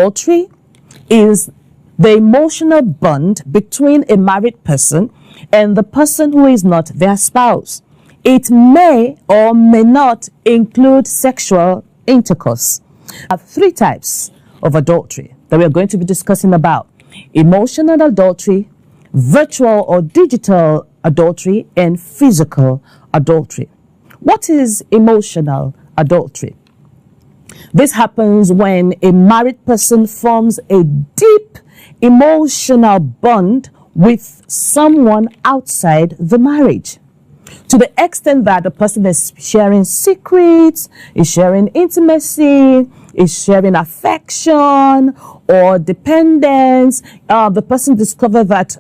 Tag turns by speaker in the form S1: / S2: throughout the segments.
S1: Adultery is the emotional bond between a married person and the person who is not their spouse. It may or may not include sexual intercourse. There are three types of adultery that we are going to be discussing about: emotional adultery, virtual or digital adultery, and physical adultery. What is emotional adultery? This happens when a married person forms a deep emotional bond with someone outside the marriage, to the extent that the person is sharing secrets, is sharing intimacy, is sharing affection or dependence. The person discovers that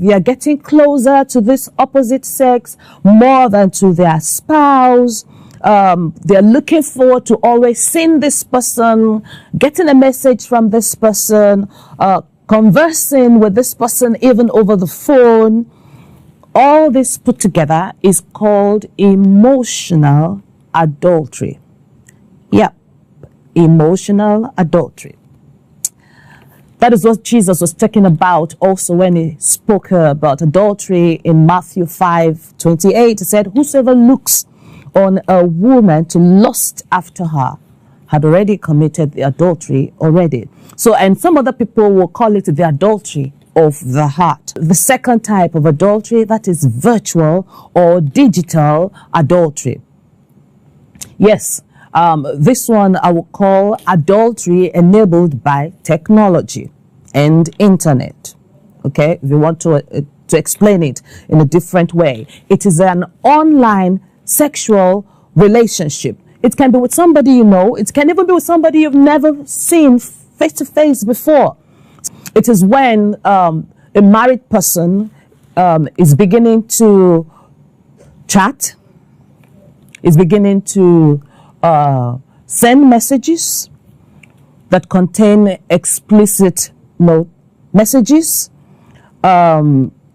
S1: they are getting closer to this opposite sex more than to their spouse. They're looking forward to always seeing this person, getting a message from this person, conversing with this person even over the phone. All this put together is called emotional adultery. Yep, emotional adultery. That is what Jesus was talking about also when he spoke about adultery in Matthew 5:28. He said, "Whosoever looks on a woman to lust after her had already committed the adultery already." So, and some other people will call it the adultery of the heart. The second type of adultery, that is virtual or digital adultery. Yes, this one I will call adultery enabled by technology and internet. Okay, if you want to explain it in a different way, it is an online sexual relationship. It can be with somebody you know. It can even be with somebody you've never seen face to face before. It is when a married person is beginning to chat, is beginning to send messages that contain explicit messages,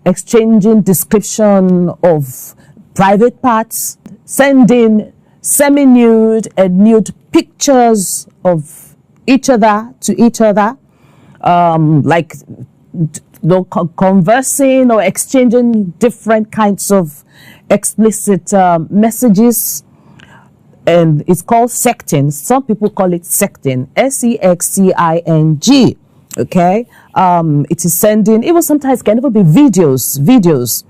S1: exchanging description of private parts, sending semi-nude and nude pictures of each other to each other, like conversing or exchanging different kinds of explicit messages. And it's called sexting. Some people call it sexting, sexting. Okay, it is sending. Even sometimes can even be videos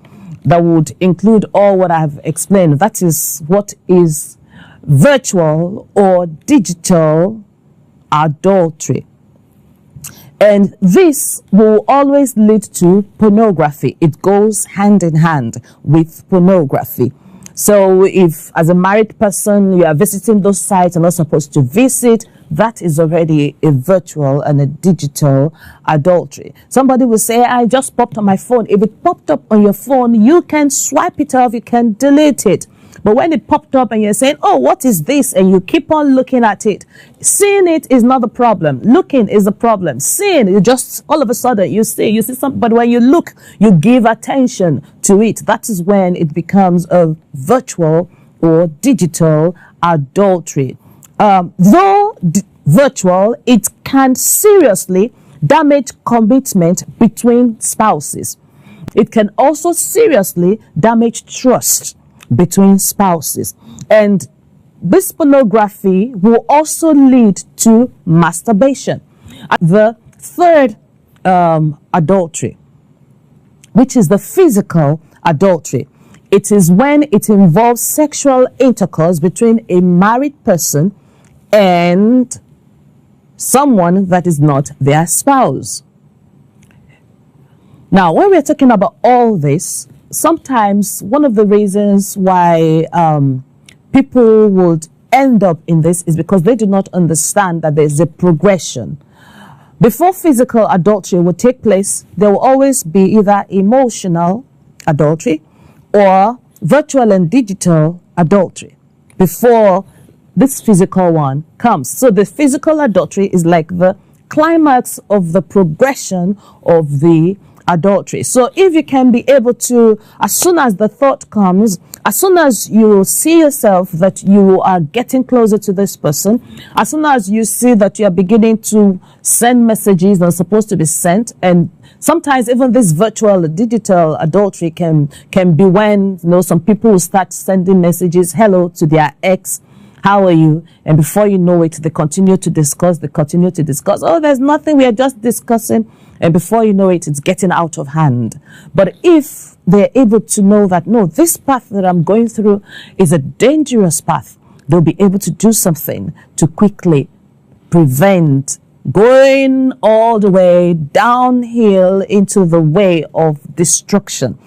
S1: that would include all what I've explained. That is what is virtual or digital adultery. And this will always lead to pornography. It goes hand in hand with pornography. So if, as a married person, you are visiting those sites you're not supposed to visit, that is already a virtual and a digital adultery. Somebody will say, I just popped on my phone. If it popped up on your phone, you can swipe it off, you can delete it. But when it popped up and you're saying, oh, what is this? And you keep on looking at it. Seeing it is not the problem. Looking is the problem. Seeing, you just, all of a sudden, you see something. But when you look, you give attention to it. That is when it becomes a virtual or digital adultery. Though virtual, it can seriously damage commitment between spouses. It can also seriously damage trust between spouses. And this pornography will also lead to masturbation. The third adultery, which is the physical adultery. It is when it involves sexual intercourse between a married person and someone that is not their spouse. Now, when we're talking about all this, sometimes one of the reasons why people would end up in this is because they do not understand that there's a progression. Before physical adultery will take place, there will always be either emotional adultery or virtual and digital adultery before this physical one comes. So the physical adultery is like the climax of the progression of the adultery. So if you can be able to, as soon as the thought comes, as soon as you see yourself that you are getting closer to this person, as soon as you see that you are beginning to send messages that are supposed to be sent, and sometimes even this virtual, digital adultery can be when, some people will start sending messages, hello, to their ex, how are you? And before you know it, they continue to discuss. Oh, there's nothing, we are just discussing. And before you know it, it's getting out of hand. But if they're able to know that, no, this path that I'm going through is a dangerous path, they'll be able to do something to quickly prevent going all the way downhill into the way of destruction.